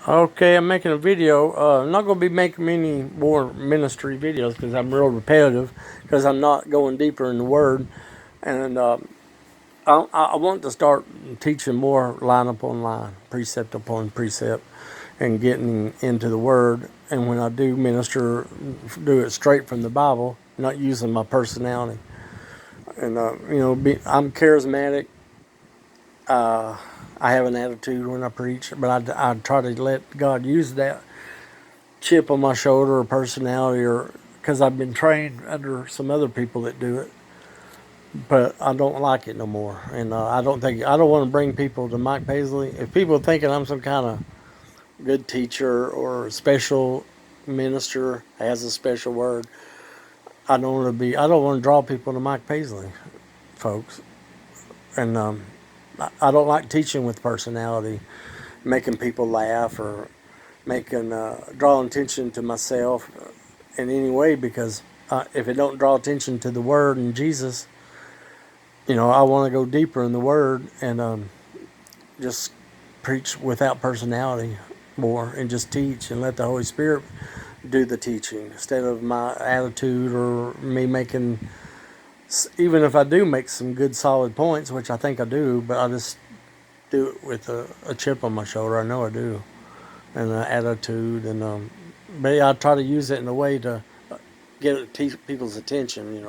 Okay, I'm making a video. I'm not going to be making any more ministry videos because I'm real repetitive because I'm not going deeper in the Word. And I want to start teaching more line upon line, precept upon precept, and getting into the Word. And when I do minister, do it straight from the Bible, not using my personality. And, I'm charismatic. I have an attitude when I preach, but I try to let God use that chip on my shoulder or personality, or because I've been trained under some other people that do it, but I don't like it no more. And I don't want to bring people to Mike Paisley. If people are thinking I'm some kind of good teacher or special minister has a special word, I don't want to draw people to Mike Paisley, folks. And I don't like teaching with personality, making people laugh or making drawing attention to myself in any way, because if it don't draw attention to the Word and Jesus, I want to go deeper in the Word and just preach without personality more and just teach and let the Holy Spirit do the teaching instead of my attitude or me making. Even if I do make some good solid points, which I think I do, but I just do it with a chip on my shoulder. I know I do, and an attitude, and but yeah, I try to use it in a way to get people's attention.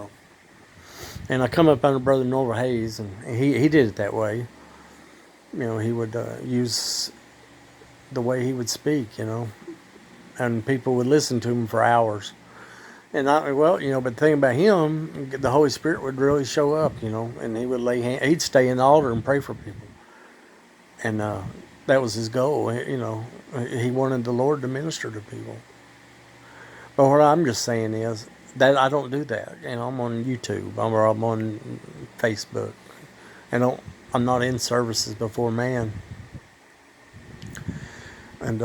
And I come up under Brother Norval Hayes, and he did it that way. He would use the way he would speak, and people would listen to him for hours. And but the thing about him, the Holy Spirit would really show up, and he would he'd stay in the altar and pray for people, and that was his goal. He wanted the Lord to minister to people. But what I'm just saying is that I don't do that. I'm on YouTube, or I'm on Facebook. I'm not in services before man. And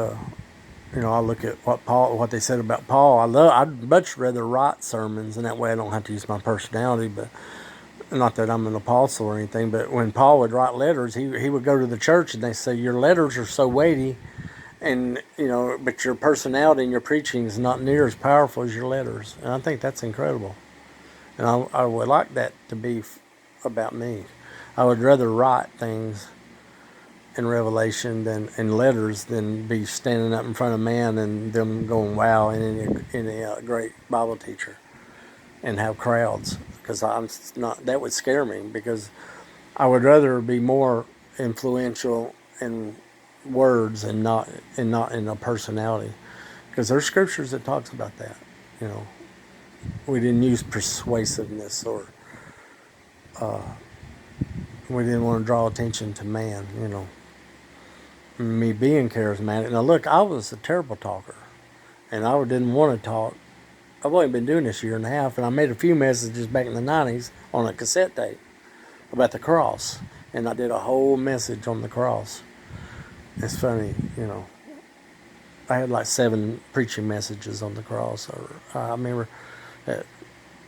I look at what they said about Paul. I'd much rather write sermons, and that way I don't have to use my personality. But not that I'm an apostle or anything. But when Paul would write letters, he would go to the church and they say, "Your letters are so weighty, and but your personality and your preaching is not near as powerful as your letters." And I think that's incredible. And I would like that to be about me. I would rather write things in Revelation than in letters than be standing up in front of man and them going, "Wow," and any great Bible teacher, and have crowds. Because I'm not. That would scare me, because I would rather be more influential in words and not in a personality. Because there's scriptures that talks about that. We didn't use persuasiveness, or we didn't want to draw attention to man. Me being charismatic. Now look, I was a terrible talker, and I didn't want to talk. I've only been doing this year and a half, and I made a few messages back in the '90s on a cassette tape about the cross, and I did a whole message on the cross. It's funny. I had like 7 preaching messages on the cross. I remember that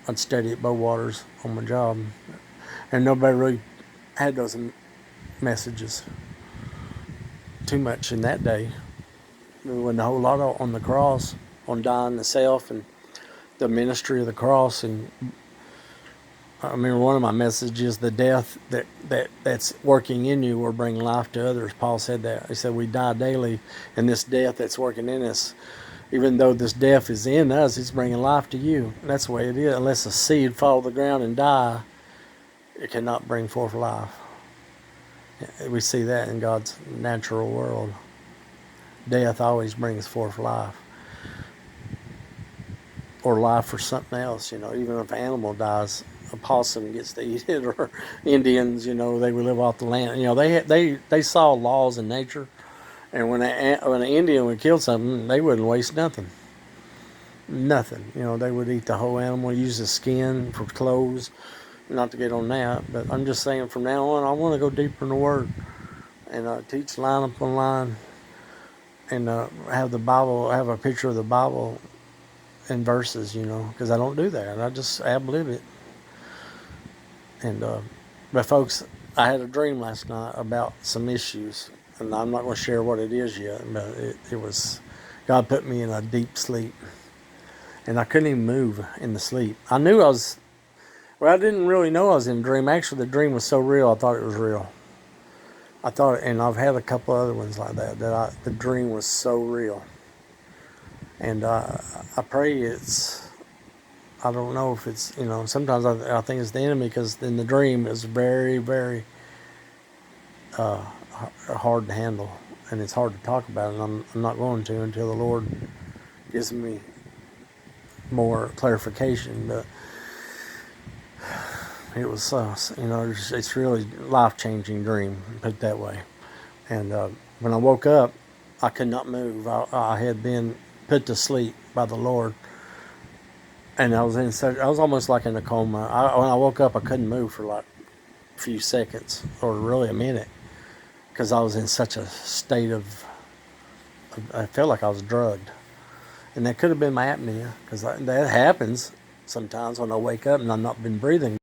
I'd study at Bowaters on my job, and nobody really had those messages too much in that day. There wasn't a whole lot on the cross, on dying the self and the ministry of the cross. And I remember one of my messages, the death that's working in you will bring life to others. Paul said that. He said we die daily, and this death that's working in us, even though this death is in us, it's bringing life to you. And that's the way it is. Unless a seed fall to the ground and die, it cannot bring forth life. We see that in God's natural world. Death always brings forth life, or life for something else. Even if an animal dies, a possum gets to eat it, or Indians, they would live off the land. They saw laws in nature, and when an Indian would kill something, they wouldn't waste nothing. Nothing. They would eat the whole animal, use the skin for clothes. Not to get on that, but I'm just saying from now on, I want to go deeper in the Word and teach line upon line, and have the Bible, have a picture of the Bible in verses, because I don't do that. I just ad-lib it. And but folks, I had a dream last night about some issues, and I'm not going to share what it is yet, but it was, God put me in a deep sleep, and I couldn't even move in the sleep. I knew I was, well, I didn't really know I was in a dream. Actually, the dream was so real, I thought it was real. I thought, and I've had a couple other ones like that, the dream was so real. And I pray it's, I don't know if it's, sometimes I think it's the enemy, because in the dream it's very, very hard to handle, and it's hard to talk about, and I'm not going to until the Lord gives me more clarification. But it was, it's really life-changing dream, put it that way. And when I woke up, I could not move. I had been put to sleep by the Lord, and I was almost like in a coma. When I woke up, I couldn't move for like a few seconds, or really a minute, because I was in such a state of, I felt like I was drugged. And that could have been my apnea, because that happens sometimes when I wake up and I've not been breathing